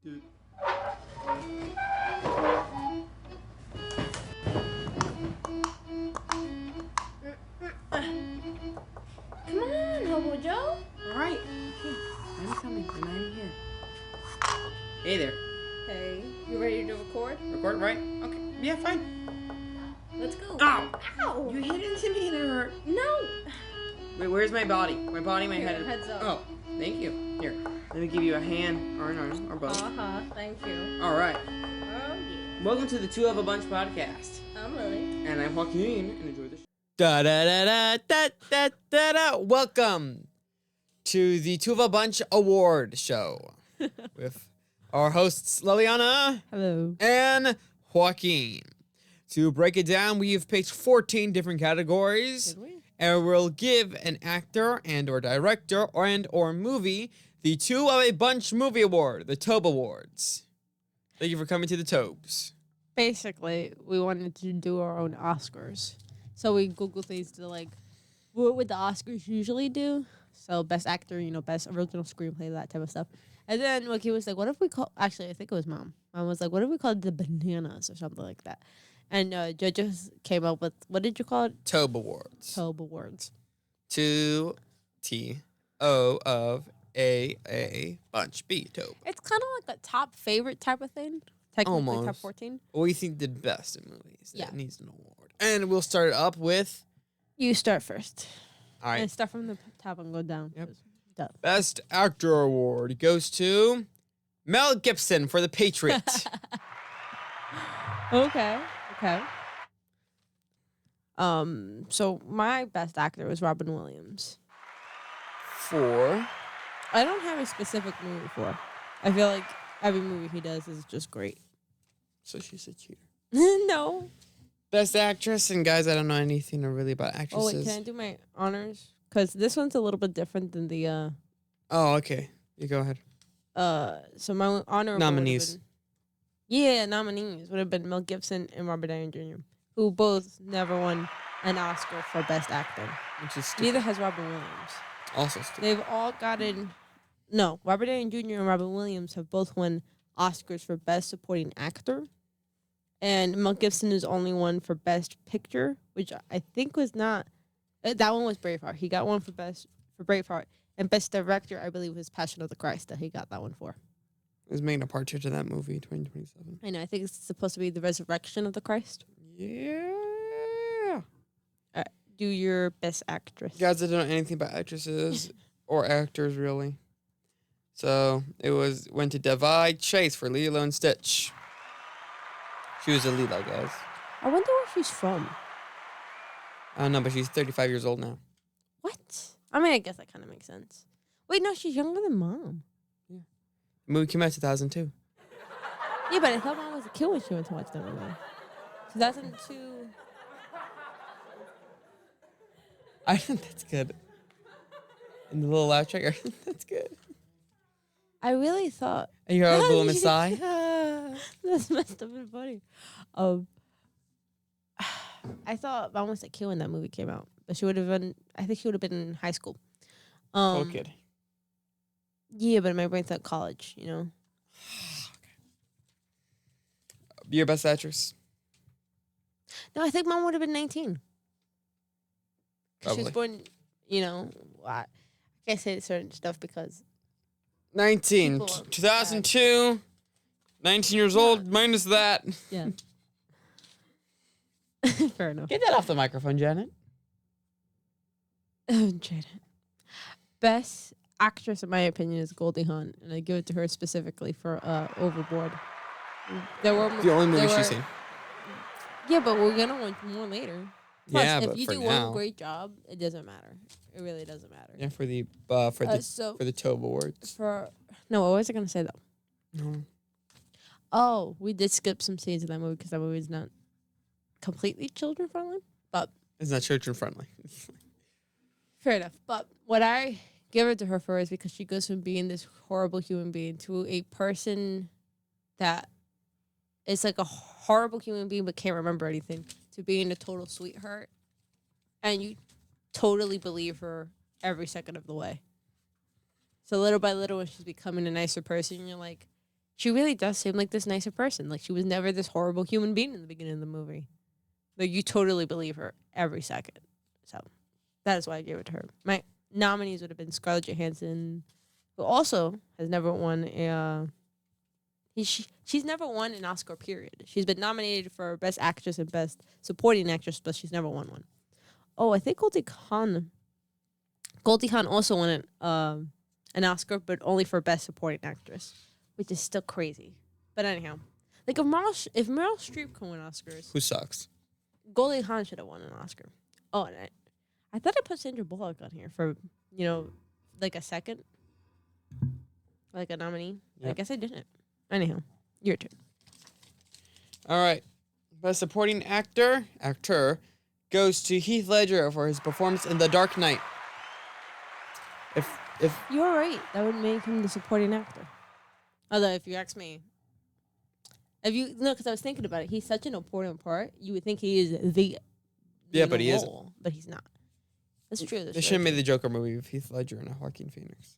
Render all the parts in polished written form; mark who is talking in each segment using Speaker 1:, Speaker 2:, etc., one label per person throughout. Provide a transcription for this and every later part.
Speaker 1: Dude.
Speaker 2: Come on, Hobo Joe.
Speaker 1: Alright. Okay. I'm coming. And I'm here. Hey there.
Speaker 2: Hey, you ready to record?
Speaker 1: Record, right? Okay. Yeah, fine.
Speaker 2: Let's go.
Speaker 1: Ow!
Speaker 2: Ow!
Speaker 1: You hit into me and it hurt.
Speaker 2: No!
Speaker 1: Wait, where's my body? My body, my
Speaker 2: Here,
Speaker 1: head.
Speaker 2: heads up.
Speaker 1: Oh, thank you. Here. Let me give you a hand or an arm or both.
Speaker 2: Thank you.
Speaker 1: Alright.
Speaker 2: Oh, yeah.
Speaker 1: Welcome to the Two of a Bunch podcast.
Speaker 2: I'm Lily.
Speaker 1: And I'm Joaquin and enjoy the show.
Speaker 3: Da da da da da da da da. Welcome to the Two of a Bunch award show with our hosts Liliana
Speaker 2: Hello.
Speaker 3: and Joaquin. To break it down, we have picked 14 different categories,
Speaker 2: Did we?
Speaker 3: and we'll give an actor and or director and or movie the Two of a Bunch movie award, the T.O.B. Awards. Thank you for coming to the T.O.B.s.
Speaker 4: Basically, we wanted to do our own Oscars. So we Googled things to what would the Oscars usually do? So best actor, best original screenplay, that type of stuff. And then Wiki was like, what if we call, actually, I think it was Mom. Mom was like, what if we called it the Bananas or something like that? And judges came up with, what did you call it?
Speaker 3: T.O.B. Awards.
Speaker 4: T.O.B. Awards.
Speaker 3: 2 T.O. of A bunch B T.O.B.
Speaker 4: It's kind of like a top favorite type of thing. Technically top
Speaker 3: Almost.
Speaker 4: 14.
Speaker 3: What we think did best in movies.
Speaker 4: Yeah.
Speaker 3: It needs an award. And we'll start it up with,
Speaker 4: You start first.
Speaker 3: all right,
Speaker 4: And start from the top and go down.
Speaker 3: Yep.
Speaker 4: 'cause duh.
Speaker 3: Best Actor Award goes to Mel Gibson for The Patriot.
Speaker 4: Okay. So my best actor was Robin Williams.
Speaker 3: For
Speaker 4: I don't have a specific movie for. I feel like every movie he does is just great.
Speaker 3: So she's a cheater.
Speaker 4: No.
Speaker 3: Best Actress, and guys, I don't know anything really about
Speaker 4: Oh
Speaker 3: actresses.
Speaker 4: wait, can I do my honors? Because this one's a little bit different than the
Speaker 3: Oh, okay. You go ahead.
Speaker 4: So my honor
Speaker 3: Nominees.
Speaker 4: nominees would have been Mel Gibson and Robert Downey Jr., who both never won an Oscar for best actor.
Speaker 3: Which is stupid.
Speaker 4: Neither has Robin Williams.
Speaker 3: Also stupid.
Speaker 4: They've all gotten. No, Robert Downey Jr. and Robin Williams have both won Oscars for Best Supporting Actor. And Mel Gibson is only one for Best Picture, which I think was not. That one was Braveheart. He got one for Braveheart. And Best Director, I believe, was Passion of the Christ that he got that one for.
Speaker 3: Is making a part 2 to that movie, 2027.
Speaker 4: I know. I think it's supposed to be the Resurrection of the Christ.
Speaker 3: Yeah.
Speaker 4: Do your Best Actress.
Speaker 3: Guys, I don't know anything about actresses or actors, really. So, went to Davai Chase for Lilo and Stitch. She was a Lilo, guys.
Speaker 4: I wonder where she's from.
Speaker 3: I don't know, but she's 35 years old now.
Speaker 4: What? I mean, I guess that kind of makes sense. Wait, no, she's younger than Mom.
Speaker 3: The movie came out in 2002.
Speaker 4: Yeah, but I thought Mom was a kid when she went to watch that movie. 2002.
Speaker 3: I think that's good. And the little laugh track, I think that's good.
Speaker 4: I really thought
Speaker 3: And you heard a little Messiah.
Speaker 4: that's messed up and funny. I thought Mom was a kid when that movie came out, but she would have been. I think she would have been in high school.
Speaker 3: Little kid.
Speaker 4: Yeah, but my brain thought college.
Speaker 3: Your best actress?
Speaker 4: No, I think Mom would have been 19. 'Cause she was
Speaker 3: Probably.
Speaker 4: born. I can't say certain stuff because
Speaker 3: 19.
Speaker 4: People are
Speaker 3: 2002. 19 years old, minus that.
Speaker 4: yeah. Fair enough.
Speaker 3: Get that off the microphone, Janet.
Speaker 4: Janet. Best actress, in my opinion, is Goldie Hawn, and I give it to her specifically for Overboard. There were
Speaker 3: The only movie she's seen.
Speaker 4: Yeah, but we're gonna want more later. Plus,
Speaker 3: Yeah,
Speaker 4: if
Speaker 3: but
Speaker 4: you
Speaker 3: for
Speaker 4: do
Speaker 3: now.
Speaker 4: one great job, it doesn't matter. It really doesn't matter.
Speaker 3: Yeah, for the
Speaker 4: So
Speaker 3: T.O.B. Awards.
Speaker 4: no, what was I gonna say though?
Speaker 3: No.
Speaker 4: Oh, we did skip some scenes in that movie because that movie is not completely children friendly. But
Speaker 3: It's not children friendly.
Speaker 4: fair enough. But what I give it to her for is because she goes from being this horrible human being to a person that is like a horrible human being but can't remember anything to being a total sweetheart. And you totally believe her every second of the way. So little by little, when she's becoming a nicer person, you're like, she really does seem like this nicer person. Like she was never this horrible human being in the beginning of the movie. Like you totally believe her every second. So that is why I gave it to her. My nominees would have been Scarlett Johansson, who also has never won a. She's never won an Oscar. Period. She's been nominated for Best Actress and Best Supporting Actress, but she's never won one. Oh, I think Goldie Hawn. Goldie Hawn also won an Oscar, but only for Best Supporting Actress, which is still crazy. But anyhow, like if Meryl Streep can win Oscars,
Speaker 3: Who sucks?
Speaker 4: Goldie Hawn should have won an Oscar. Oh, and I thought I put Sandra Bullock on here for like a second, like a nominee. I
Speaker 3: Yep.
Speaker 4: guess I didn't. Anyhow, your turn.
Speaker 3: All right. Best supporting actor goes to Heath Ledger for his performance in The Dark Knight. If
Speaker 4: You're right. That would make him the supporting actor. Although, if you ask me, because I was thinking about it, he's such an important part. You would think he is the
Speaker 3: but he isn't.
Speaker 4: role, but he's not. That's true.
Speaker 3: They should have made the Joker movie with Heath Ledger and Joaquin Phoenix.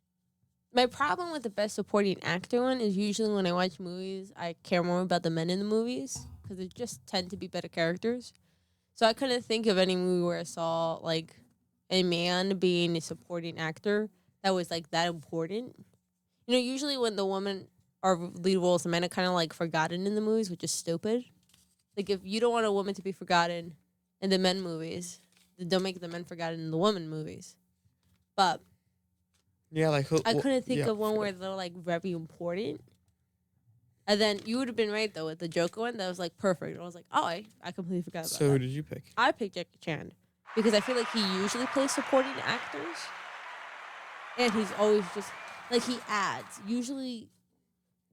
Speaker 4: My problem with the Best Supporting Actor one is usually when I watch movies, I care more about the men in the movies because they just tend to be better characters. So I couldn't think of any movie where I saw like a man being a supporting actor that was like that important. Usually when the woman are lead roles, the men are kind of like forgotten in the movies, which is stupid. Like if you don't want a woman to be forgotten in the men movies, then don't make the men forgotten in the women movies. But
Speaker 3: Yeah, like who?
Speaker 4: I couldn't think of one where they're like very important. And then you would have been right though with the Joker one. That was like perfect. I was like, oh, I completely forgot about
Speaker 3: So who
Speaker 4: that.
Speaker 3: did you pick?
Speaker 4: I picked Jackie Chan because I feel like he usually plays supporting actors, and he's always just like he adds. Usually,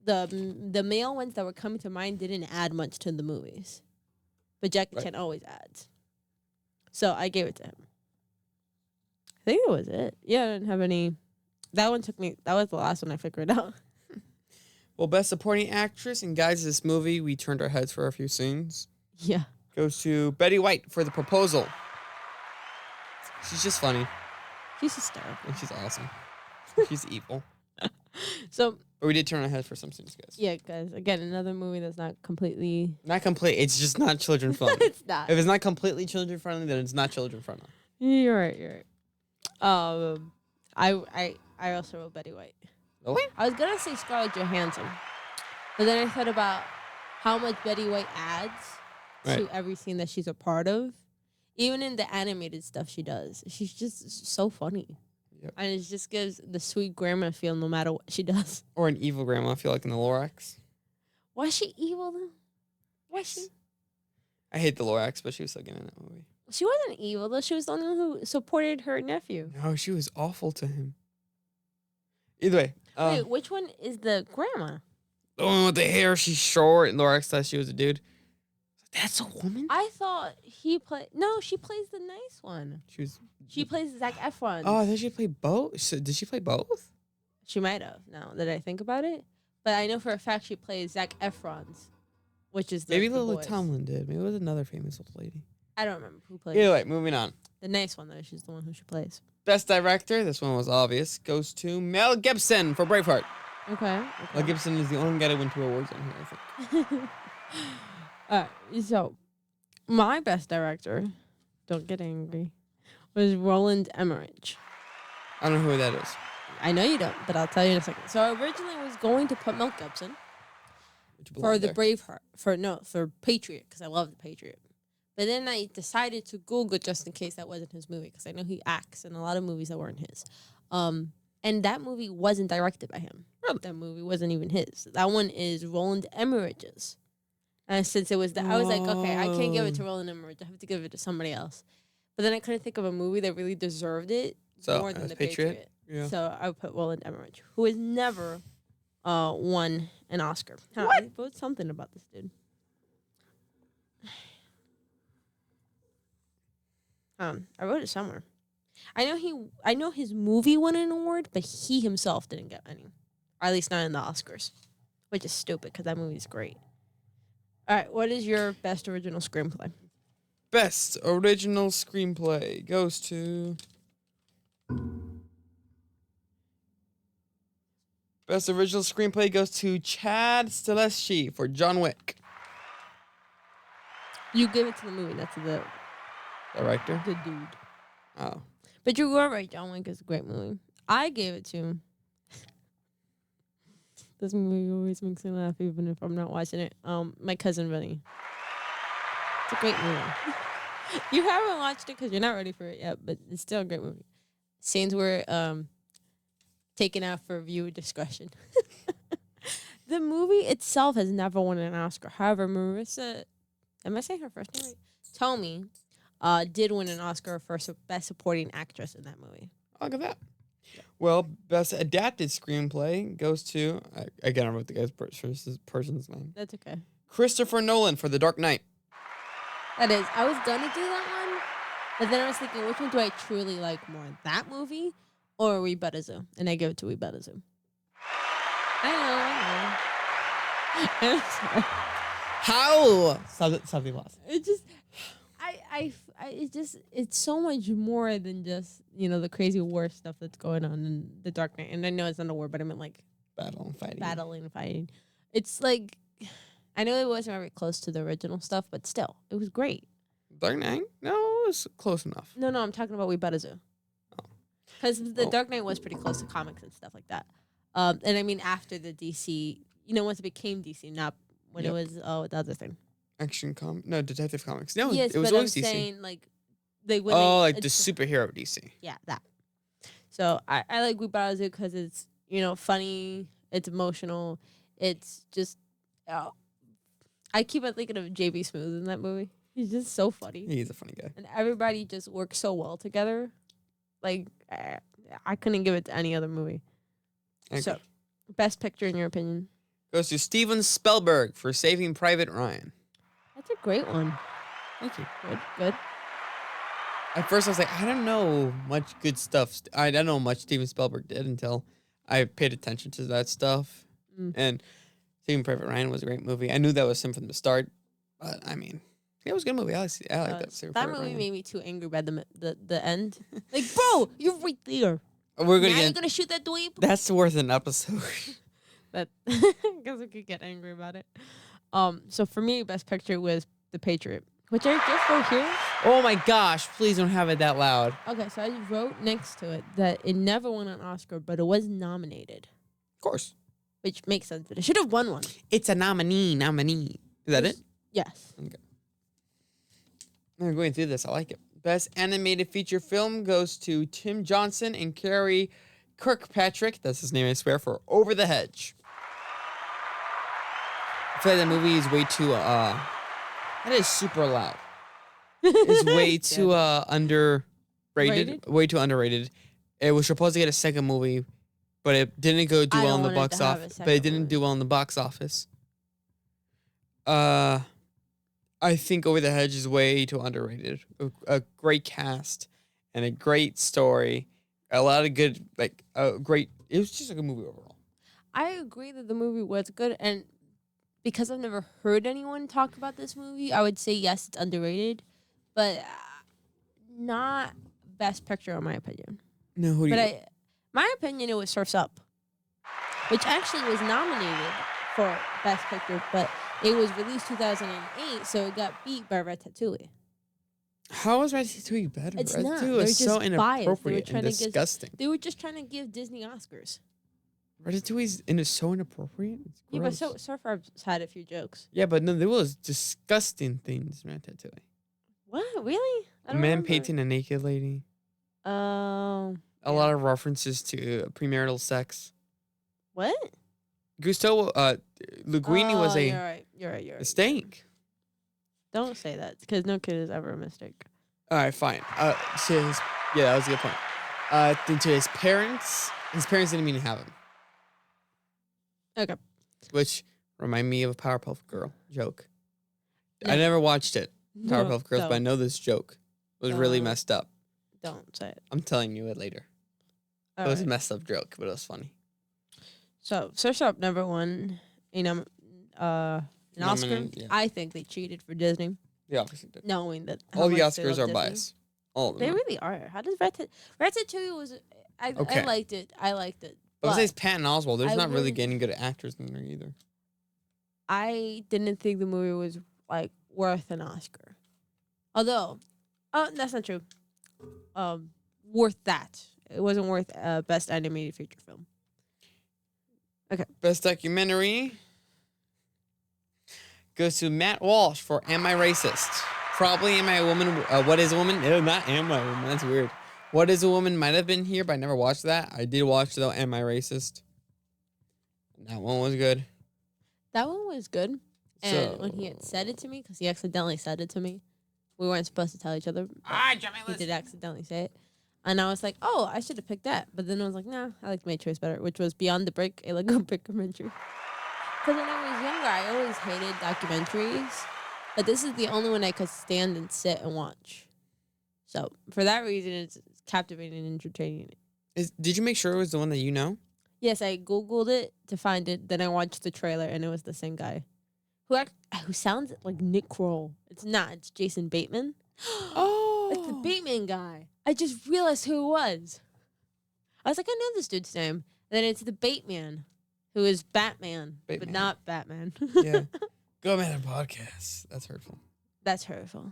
Speaker 4: the male ones that were coming to mind didn't add much to the movies, but Jackie Chan always adds. So I gave it to him. I think that was it. Yeah, I didn't have any. That one took me. That was the last one I figured out.
Speaker 3: Well, Best Supporting Actress, and guys, this movie, we turned our heads for a few scenes.
Speaker 4: Yeah.
Speaker 3: Goes to Betty White for The Proposal. She's just funny.
Speaker 4: She's hysterical.
Speaker 3: And she's awesome. She's evil.
Speaker 4: So.
Speaker 3: But we did turn our heads for some scenes, guys.
Speaker 4: Yeah, guys. Again, another movie that's not completely.
Speaker 3: Not complete. It's just not children friendly.
Speaker 4: It's not.
Speaker 3: If it's not completely children friendly, then it's not children friendly.
Speaker 4: You're right. I also wrote Betty White.
Speaker 3: Really?
Speaker 4: I was gonna say Scarlett Johansson, but then I thought about how much Betty White adds to every scene that she's a part of. Even in the animated stuff she does, she's just so funny.
Speaker 3: Yep.
Speaker 4: And it just gives the sweet grandma feel no matter what she does.
Speaker 3: Or an evil grandma, I feel like in the Lorax.
Speaker 4: Why is she evil though? Why is she?
Speaker 3: I hate the Lorax, but she was so good in that movie.
Speaker 4: She wasn't evil though. She was the only one who supported her nephew.
Speaker 3: No, she was awful to him. Either way.
Speaker 4: Wait, which one is the grandma?
Speaker 3: The one with the hair, she's short, and Lorax thought she was a dude. That's a woman?
Speaker 4: I thought he played. No, she plays the nice one. She plays Zac Efron.
Speaker 3: Oh, I thought she played both. So did she play both?
Speaker 4: She might have. Now that I think about it, but I know for a fact she plays Zac Efron's, which is
Speaker 3: Maybe
Speaker 4: the
Speaker 3: Lily
Speaker 4: boys.
Speaker 3: Tomlin did. Maybe it was another famous old lady.
Speaker 4: I don't remember who played.
Speaker 3: Either way, moving on.
Speaker 4: The nice one though. She's the one who she plays.
Speaker 3: Best director, this one was obvious, goes to Mel Gibson for Braveheart.
Speaker 4: Okay.
Speaker 3: Mel Gibson is the only guy to win 2 awards on here, I think.
Speaker 4: So my best director, don't get angry, was Roland Emmerich.
Speaker 3: I don't know who that is.
Speaker 4: I know you don't, but I'll tell you in a second. So I originally was going to put Mel Gibson for the Braveheart, for Patriot, because I love the Patriot. But then I decided to Google just in case that wasn't his movie, because I know he acts in a lot of movies that weren't his. And that movie wasn't directed by him.
Speaker 3: Really?
Speaker 4: That movie wasn't even his. That one is Roland Emmerich's. And since it was I was like, okay, I can't give it to Roland Emmerich. I have to give it to somebody else. But then I couldn't think of a movie that really deserved it more than the Patriot.
Speaker 3: Yeah.
Speaker 4: So I put Roland Emmerich, who has never won an Oscar.
Speaker 3: What?
Speaker 4: I wrote something about this dude. I wrote it somewhere. I know his movie won an award, but he himself didn't get any. Or at least not in the Oscars. Which is stupid because that movie's great. All right, what is your best original screenplay?
Speaker 3: Best original screenplay goes to Best original screenplay goes to Chad Stahelski for John Wick.
Speaker 4: You give it to the movie. That's the
Speaker 3: Director?
Speaker 4: dude.
Speaker 3: Oh.
Speaker 4: But you were right. John Wick is a great movie. I gave it to. This movie always makes me laugh, even if I'm not watching it. My cousin Vinny. It's a great movie. You haven't watched it because you're not ready for it yet, but it's still a great movie. Scenes were taken out for viewer discretion. The movie itself has never won an Oscar. However, Marissa, am I saying her first name right? Tomei, did win an Oscar for Best Supporting Actress in that movie.
Speaker 3: Look at that. Well, Best Adapted Screenplay goes to, again, I wrote the guy's person's name.
Speaker 4: That's okay.
Speaker 3: Christopher Nolan for The Dark Knight.
Speaker 4: That is, I was gonna do that one, but then I was thinking, which one do I truly like more, that movie or We Better Zoom? And I give it to We Better Zoom. I know. I'm sorry.
Speaker 3: How? Something lost.
Speaker 4: It just, it's so much more than just, the crazy war stuff that's going on in The Dark Knight. And I know it's not a war, but I mean like
Speaker 3: Battle and fighting.
Speaker 4: It's like, I know it wasn't very close to the original stuff, but still, it was great.
Speaker 3: Dark Knight? No, it was close enough.
Speaker 4: No, I'm talking about We Better Zoo. Because the Dark Knight was pretty close to comics and stuff like that. And I mean, after the DC, once it became DC, not when it was, the other thing.
Speaker 3: No, Detective Comics. No,
Speaker 4: yes,
Speaker 3: it was
Speaker 4: but
Speaker 3: always
Speaker 4: I'm
Speaker 3: DC.
Speaker 4: saying, like,
Speaker 3: the superhero DC.
Speaker 4: Yeah, that. So I like We Better Zoo because it's, funny, it's emotional, it's just, I keep on thinking of J.B. Smoove in that movie. He's just so funny.
Speaker 3: He's a funny guy.
Speaker 4: And everybody just works so well together. Like, I couldn't give it to any other movie.
Speaker 3: Okay.
Speaker 4: So, Best Picture in your opinion?
Speaker 3: Goes to Steven Spielberg for Saving Private Ryan.
Speaker 4: That's a great one.
Speaker 3: Thank you.
Speaker 4: Good.
Speaker 3: At first, I was like, I don't know much good stuff. I don't know much Steven Spielberg did until I paid attention to that stuff. And Saving Private Ryan was a great movie. I knew that was him from the start, but I mean, it was a good movie. I like that.
Speaker 4: That movie made me too angry by the end. Like, bro, you're right there.
Speaker 3: You're
Speaker 1: gonna shoot that dweeb?
Speaker 3: That's worth an episode.
Speaker 4: But because we could get angry about it. So for me, Best Picture was The Patriot, which I just wrote here.
Speaker 3: Oh my gosh! Please don't have it that loud.
Speaker 4: Okay, so I wrote next to it that it never won an Oscar, but it was nominated.
Speaker 3: Of course.
Speaker 4: Which makes sense, but it should have won one.
Speaker 3: It's a nominee. Is that it?
Speaker 4: Yes.
Speaker 3: Okay. I'm going through this. I like it. Best Animated Feature Film goes to Tim Johnson and Carrie Kirkpatrick. That's his name, I swear, for Over the Hedge. I feel like that movie is way too, that is super loud. It's way too, underrated.
Speaker 4: Rated?
Speaker 3: Way too underrated. It was supposed to get a second movie, but it didn't do well in the box office. But it didn't do well in the box office. I think Over the Hedge is way too underrated. A great cast and a great story. A lot of good, great. It was just a good movie overall.
Speaker 4: I agree that the movie was good, and because I've never heard anyone talk about this movie, I would say yes, it's underrated, but not Best Picture in my opinion.
Speaker 3: No,
Speaker 4: My opinion, it was Surf's Up, which actually was nominated for Best Picture, but it was released 2008, so it got beat by Ratatouille.
Speaker 3: How is Ratatouille better?
Speaker 4: It's
Speaker 3: Ratatouille
Speaker 4: not. They're
Speaker 3: is so
Speaker 4: just
Speaker 3: inappropriate
Speaker 4: biased.
Speaker 3: and disgusting.
Speaker 4: They were just trying to give Disney Oscars.
Speaker 3: Ratatouille is so inappropriate. It's
Speaker 4: Yeah,
Speaker 3: gross.
Speaker 4: but Surf's had a few jokes.
Speaker 3: Yeah, but no, there was disgusting things in Ratatouille.
Speaker 4: What? Really?
Speaker 3: A man painting a naked lady.
Speaker 4: Oh.
Speaker 3: A lot of references to premarital sex.
Speaker 4: What?
Speaker 3: Gusto Linguini was
Speaker 4: You're right.
Speaker 3: a stank.
Speaker 4: Don't say that, because no kid is ever a mistake.
Speaker 3: All right, fine. That was a good point. Then to his parents didn't mean to have him.
Speaker 4: Okay.
Speaker 3: Which remind me of a Powerpuff Girl joke.
Speaker 4: Yeah.
Speaker 3: I never watched it,
Speaker 4: No,
Speaker 3: Powerpuff Girls, but I
Speaker 4: don't.
Speaker 3: know this joke was really messed up.
Speaker 4: Don't say it.
Speaker 3: I'm telling you it later.
Speaker 4: All
Speaker 3: It was a
Speaker 4: right.
Speaker 3: messed up joke, but it was funny.
Speaker 4: So, Surf's Up never won an Oscar.
Speaker 3: Nominated, yeah.
Speaker 4: I think they cheated for Disney,
Speaker 3: They obviously did.
Speaker 4: knowing that how
Speaker 3: All the
Speaker 4: much they
Speaker 3: Oscars
Speaker 4: love
Speaker 3: are
Speaker 4: Disney.
Speaker 3: biased. All of
Speaker 4: They
Speaker 3: them.
Speaker 4: really are. How does Ratatouille was? I
Speaker 3: Okay.
Speaker 4: liked it. I liked it,
Speaker 3: But besides Patton Oswalt, there's
Speaker 4: I
Speaker 3: not really
Speaker 4: wouldn't-
Speaker 3: getting good actors in there either.
Speaker 4: I didn't think the movie was like worth an Oscar. Although, that's not true. Worth that. It wasn't worth best animated feature film. Okay.
Speaker 3: Best documentary goes to Matt Walsh for Am I Racist? Probably Am I a Woman? What is a Woman? No, not Am I a Woman. That's weird. What is a Woman might have been here, but I never watched that. I did watch, though, Am I Racist? That one was good.
Speaker 4: That one was good. And when he had said it to me, because he accidentally said it to me, we weren't supposed to tell each other. He did accidentally say it. And I was like, oh, I should have picked that. But then I was like, nah, I liked my choice better, which was Beyond the Brick, a Lego documentary. Because when I was younger, I always hated documentaries. But this is the only one I could stand and sit and watch. So for that reason, it's captivating and entertaining.
Speaker 3: Did you make sure it was the one that you know?
Speaker 4: Yes, I Googled it to find it. Then I watched the trailer, and it was the same guy. Who sounds like Nick Kroll. It's not. It's Jason Bateman.
Speaker 3: Oh.
Speaker 4: It's the Bateman guy. I just realized who it was. I was like, I know this dude's name. And then it's the Bateman, who is Batman, but not Batman.
Speaker 3: Yeah. Go man podcast. That's hurtful.
Speaker 4: That's hurtful.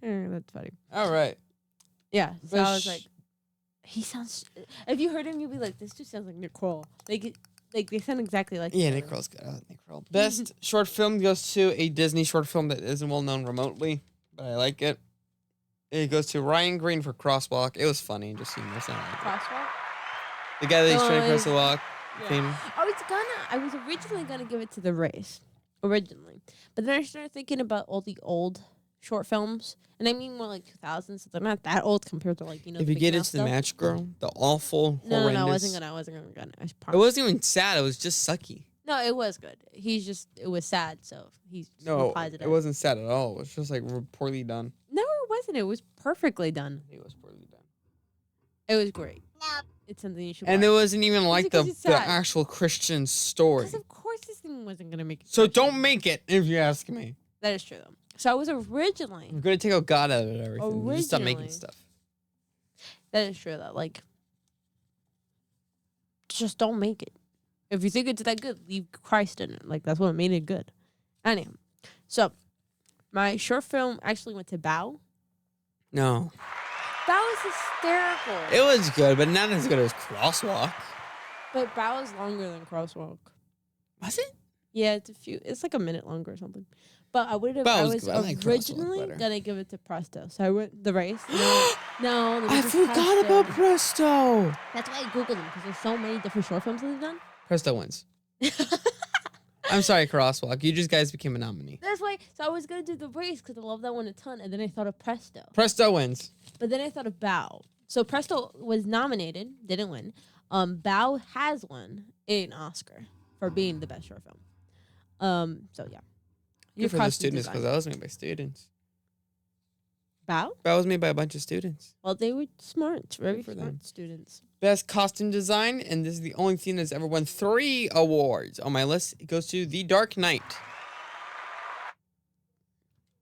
Speaker 4: That's funny.
Speaker 3: All right.
Speaker 4: Yeah. So I was like, he sounds. If you heard him, you'd be like, this dude sounds like Nick Kroll. Like they sound exactly like.
Speaker 3: Yeah, Nick Kroll's good. I like Nick Kroll. Best short film goes to a Disney short film that isn't well known remotely, but I like it. It goes to Ryan Green for Crosswalk. It was funny, just humorous.
Speaker 4: Crosswalk.
Speaker 3: The guy that he's trying to cross the walk.
Speaker 4: Yeah. I was originally gonna give it to The Race, originally, but then I started thinking about all the old short films, and I mean more like 2000s. So they're not that old compared to like
Speaker 3: If you get into the Match Girl, the awful, horrendous.
Speaker 4: No, I wasn't gonna.
Speaker 3: It wasn't even sad. It was just sucky.
Speaker 4: No, it was good. It was sad, so he's positive.
Speaker 3: It wasn't sad at all. It was just like poorly done.
Speaker 4: No, it wasn't. It was perfectly done.
Speaker 3: It was poorly done.
Speaker 4: It was great. It's something you should.
Speaker 3: And
Speaker 4: watch.
Speaker 3: it wasn't even like the
Speaker 4: sad.
Speaker 3: actual Christian story.
Speaker 4: Because of course this thing wasn't gonna make it.
Speaker 3: So
Speaker 4: Christian.
Speaker 3: don't make it, if you ask me.
Speaker 4: That is true though. So I was originally.
Speaker 3: I'm gonna take out God out of everything. Just stop making stuff.
Speaker 4: That is true though. Like, just don't make it. If you think it's that good, leave Christ in it. Like that's what made it good. Anyway, so my short film actually went to Bow.
Speaker 3: No.
Speaker 4: That was hysterical.
Speaker 3: It was good, but not as good as Crosswalk.
Speaker 4: But Bow is longer than Crosswalk.
Speaker 3: Was it?
Speaker 4: Yeah, it's like a minute longer or something. But I was
Speaker 3: like
Speaker 4: originally gonna give it to Presto. So I went The Race. No,
Speaker 3: I forgot about Presto.
Speaker 4: That's why I Googled them, because there's so many different short films that they've done.
Speaker 3: Presto wins. I'm sorry, Crosswalk. You just guys became a nominee.
Speaker 4: That's why. So I was gonna do The Race because I love that one a ton, and then I thought of Presto.
Speaker 3: Presto wins.
Speaker 4: But then I thought of Bow. So Presto was nominated, didn't win. Bow has won an Oscar for being the best short film. So yeah.
Speaker 3: Good for the students, because that was made by students.
Speaker 4: Bow?
Speaker 3: Bow was made by a bunch of students.
Speaker 4: Well, they were smart, very
Speaker 3: for
Speaker 4: smart
Speaker 3: them.
Speaker 4: students.
Speaker 3: Best costume design, and this is the only thing that's ever won 3 awards on my list. It goes to The Dark Knight.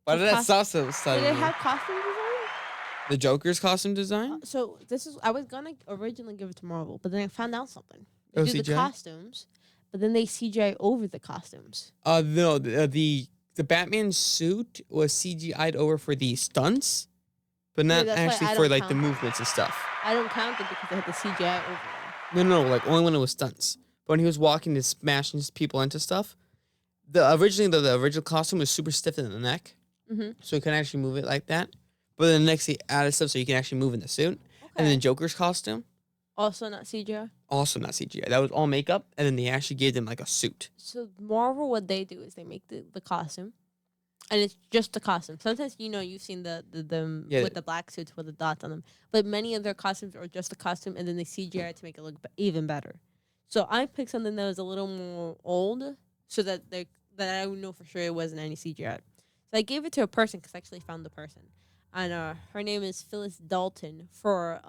Speaker 3: Why did that stop so suddenly?
Speaker 4: Did it have costume design?
Speaker 3: The Joker's costume design?
Speaker 4: So I was gonna originally give it to Marvel, but then I found out something. They
Speaker 3: Oh,
Speaker 4: do the
Speaker 3: CGI?
Speaker 4: costumes, but then they CGI over the costumes.
Speaker 3: No, the Batman suit was CGI'd over for the stunts, but not
Speaker 4: that's why
Speaker 3: actually
Speaker 4: I
Speaker 3: for
Speaker 4: don't
Speaker 3: like the
Speaker 4: count
Speaker 3: movements and stuff.
Speaker 4: I don't count it because they had the CGI over them.
Speaker 3: No, like only when it was stunts. But when he was walking and smashing his people into stuff, the original costume was super stiff in the neck, so he couldn't actually move it like that. But then next he added stuff so you can actually move in the suit. Okay. And then Joker's costume,
Speaker 4: also not CGI.
Speaker 3: also not CGI. That was all makeup, and then they actually gave them like a suit.
Speaker 4: So Marvel, what they do is they make the costume, and it's just the costume. Sometimes you've seen the with the black suits with the dots on them, but many of their costumes are just the costume, and then they CGI it to make it look even better. So I picked something that was a little more old, so that I would know for sure it wasn't any CGI. So I gave it to a person because I actually found the person, and her name is Phyllis Dalton for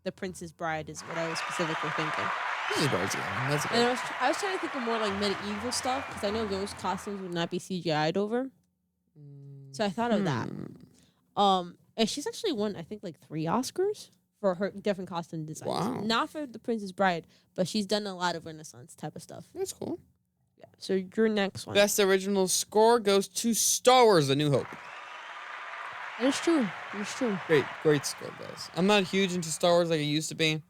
Speaker 4: The Princess Bride is what I was specifically thinking.
Speaker 3: This is That's good.
Speaker 4: And I was trying to think of more like medieval stuff because I know those costumes would not be CGI'd over. So I thought of that. And she's actually won, I think, like 3 Oscars for her different costume designs.
Speaker 3: Wow.
Speaker 4: Not for The Princess Bride, but she's done a lot of Renaissance type of stuff.
Speaker 3: That's cool.
Speaker 4: Yeah. So your next one.
Speaker 3: Best original score goes to Star Wars: A New Hope.
Speaker 4: It's true. It's true.
Speaker 3: Great score, guys. I'm not huge into Star Wars like I used to be,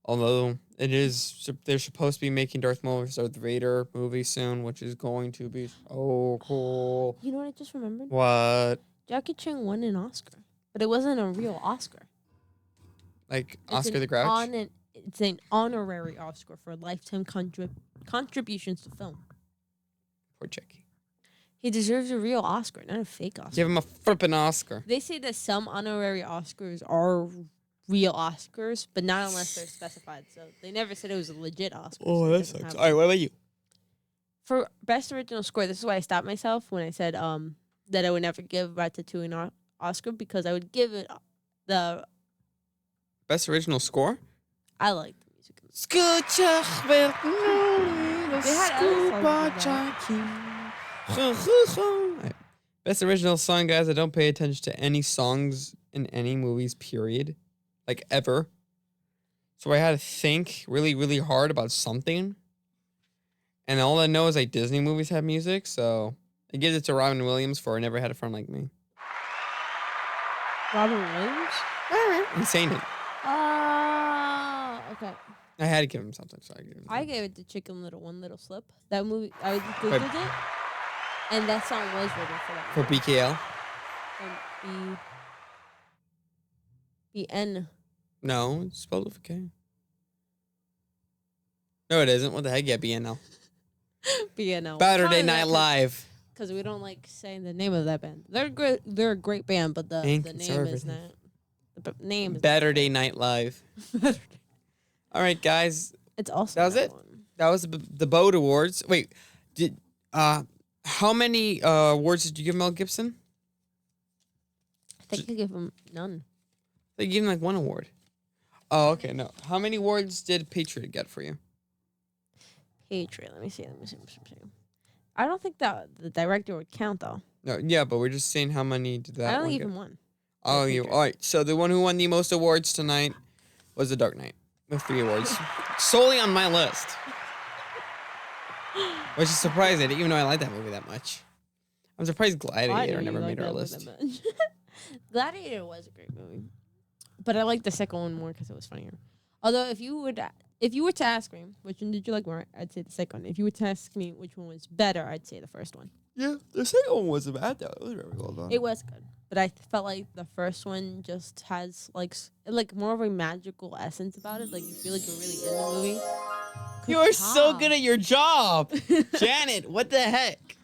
Speaker 3: although they're supposed to be making Darth Maul vs. Darth Vader movie soon, which is going to be so cool.
Speaker 4: You know what I just remembered?
Speaker 3: What?
Speaker 4: Jackie Chan won an Oscar, but it wasn't a real Oscar.
Speaker 3: Like
Speaker 4: It's
Speaker 3: Oscar the Grouch?
Speaker 4: It's an honorary Oscar for lifetime contributions to film.
Speaker 3: Poor Jackie.
Speaker 4: He deserves a real Oscar, not a fake Oscar.
Speaker 3: Give him a flippin' Oscar.
Speaker 4: They say that some honorary Oscars are real Oscars, but not unless they're specified. So they never said it was a legit Oscar.
Speaker 3: Oh,
Speaker 4: so it
Speaker 3: that
Speaker 4: doesn't
Speaker 3: sucks.
Speaker 4: have
Speaker 3: All right, what about you?
Speaker 4: For best original score, this is why I stopped myself when I said that I would never give Ratatouille an Oscar, because I would give it the.
Speaker 3: Best original score?
Speaker 4: I like the music.
Speaker 3: Escucha ver
Speaker 4: They had other songs
Speaker 3: Best original song, guys. I don't pay attention to any songs in any movies, period. Like, ever. So I had to think really, really hard about something. And all I know is, like, Disney movies have music, so I give it to Robin Williams for I Never Had a Friend Like Me.
Speaker 4: Robin Williams?
Speaker 3: Insane it.
Speaker 4: Okay.
Speaker 3: I had to give him something, so I gave him
Speaker 4: I gave it to Chicken Little, One Little Slip. That movie, I googled it, and that song was written for that.
Speaker 3: For BKL?
Speaker 4: And BN.
Speaker 3: No, it's spelled with a K. No, it isn't. What the heck? Yeah, BNL.
Speaker 4: BNL.
Speaker 3: Saturday Night Live.
Speaker 4: Because we don't like saying the name of that band. They're great. They're a great band, but the name is not. The name is
Speaker 3: Saturday Night Live. All right, guys.
Speaker 4: It's also
Speaker 3: that was it.
Speaker 4: One.
Speaker 3: That was the Boat Awards. Wait, how many awards did you give Mel Gibson?
Speaker 4: I think I gave him none.
Speaker 3: They gave him like one award. Oh, okay. No, how many awards did Patriot get for you?
Speaker 4: Patriot. Let me see. I don't think that the director would count though.
Speaker 3: No, yeah, but we're just saying how many did that.
Speaker 4: I
Speaker 3: one
Speaker 4: only
Speaker 3: get?
Speaker 4: even one.
Speaker 3: Oh, you all right? So the one who won the most awards tonight was The Dark Knight with 3 awards, solely on my list, which is surprising, even though I like that movie that much. I'm surprised Gladiator never made our list.
Speaker 4: Gladiator was a great movie, but I like the second one more because it was funnier. Although if you were to ask me which one did you like more, I'd say the second one. If you were to ask me which one was better, I'd say the first one.
Speaker 3: Yeah, the second one wasn't bad though. It was very well done.
Speaker 4: It was good, but I felt like the first one just has like more of a magical essence about it. Like you feel like you're really in the movie.
Speaker 3: You're so good at your job, Janet. What the heck?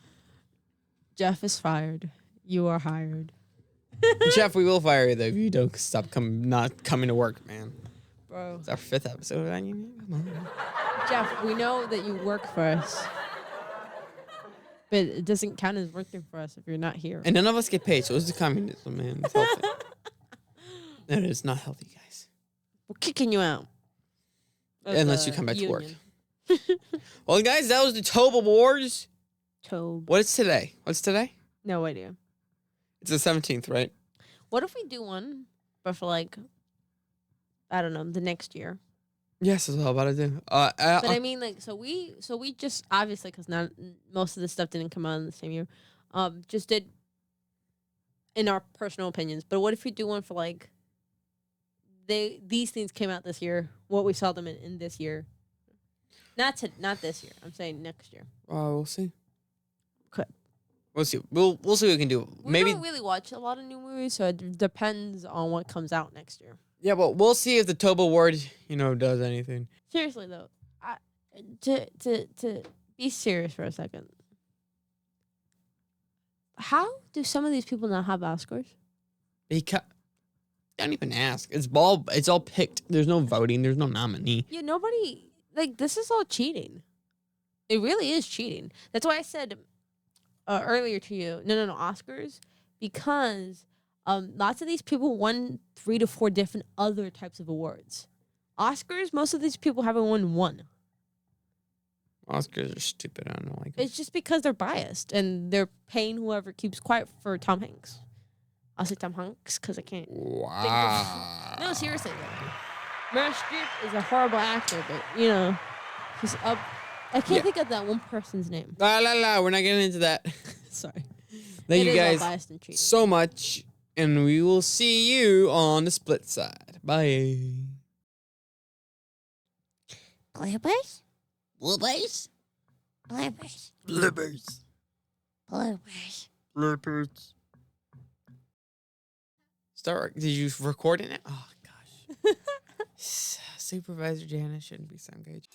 Speaker 4: Jeff is fired. You are hired.
Speaker 3: Jeff, we will fire you though if you don't stop not coming to work, man.
Speaker 4: Bro.
Speaker 3: It's our 5th episode on you. Come on.
Speaker 4: Jeff, we know that you work for us. But it doesn't count as working for us if you're not here.
Speaker 3: And none of us get paid, so it's the communism, man. It's healthy. No, it's not healthy, guys.
Speaker 4: We're kicking you out.
Speaker 3: Unless you come back to work. Well, guys, that was the T.O.B. Awards.
Speaker 4: T.O.B.
Speaker 3: What is today? What's today?
Speaker 4: No idea.
Speaker 3: It's the 17th, right?
Speaker 4: What if we do one, but for like, I don't know, the next year?
Speaker 3: Yes, that's all I'm about to do.
Speaker 4: But I mean, like, so we just obviously because not most of the stuff didn't come out in the same year, just did in our personal opinions. But what if we do one for like these things came out this year, what we saw them in this year, not this year. I'm saying next year.
Speaker 3: We'll see.
Speaker 4: Could.
Speaker 3: We'll see. We'll see what we can do.
Speaker 4: We don't really watch a lot of new movies, so it depends on what comes out next year.
Speaker 3: Yeah, but we'll see if the T.O.B. Award, does anything.
Speaker 4: Seriously though, to be serious for a second, how do some of these people not have Oscars?
Speaker 3: Don't even ask. It's all picked. There's no voting. There's no nominee.
Speaker 4: Yeah, nobody this is all cheating. It really is cheating. That's why I said earlier to you, no, Oscars, because lots of these people won 3 to 4 different other types of awards. Oscars, most of these people haven't won one.
Speaker 3: Oscars are stupid. I don't like them.
Speaker 4: It's just because they're biased and they're paying whoever keeps quiet for Tom Hanks. I'll say Tom Hanks because I can't.
Speaker 3: Wow.
Speaker 4: No, seriously though. Meryl Streep is a horrible actor, but he's up. I can't think of that one person's name.
Speaker 3: La la la. We're not getting into that.
Speaker 4: Sorry.
Speaker 3: Thank
Speaker 4: It
Speaker 3: you
Speaker 4: is all
Speaker 3: guys
Speaker 4: biased and cheating.
Speaker 3: so much, and we will see you on the split side. Bye.
Speaker 2: Bloopers? Bloopers? Bloopers.
Speaker 3: Blippers.
Speaker 2: Bloopers.
Speaker 3: Blippers. Start. Did you record it? Oh gosh. Supervisor Janice shouldn't be so engaged.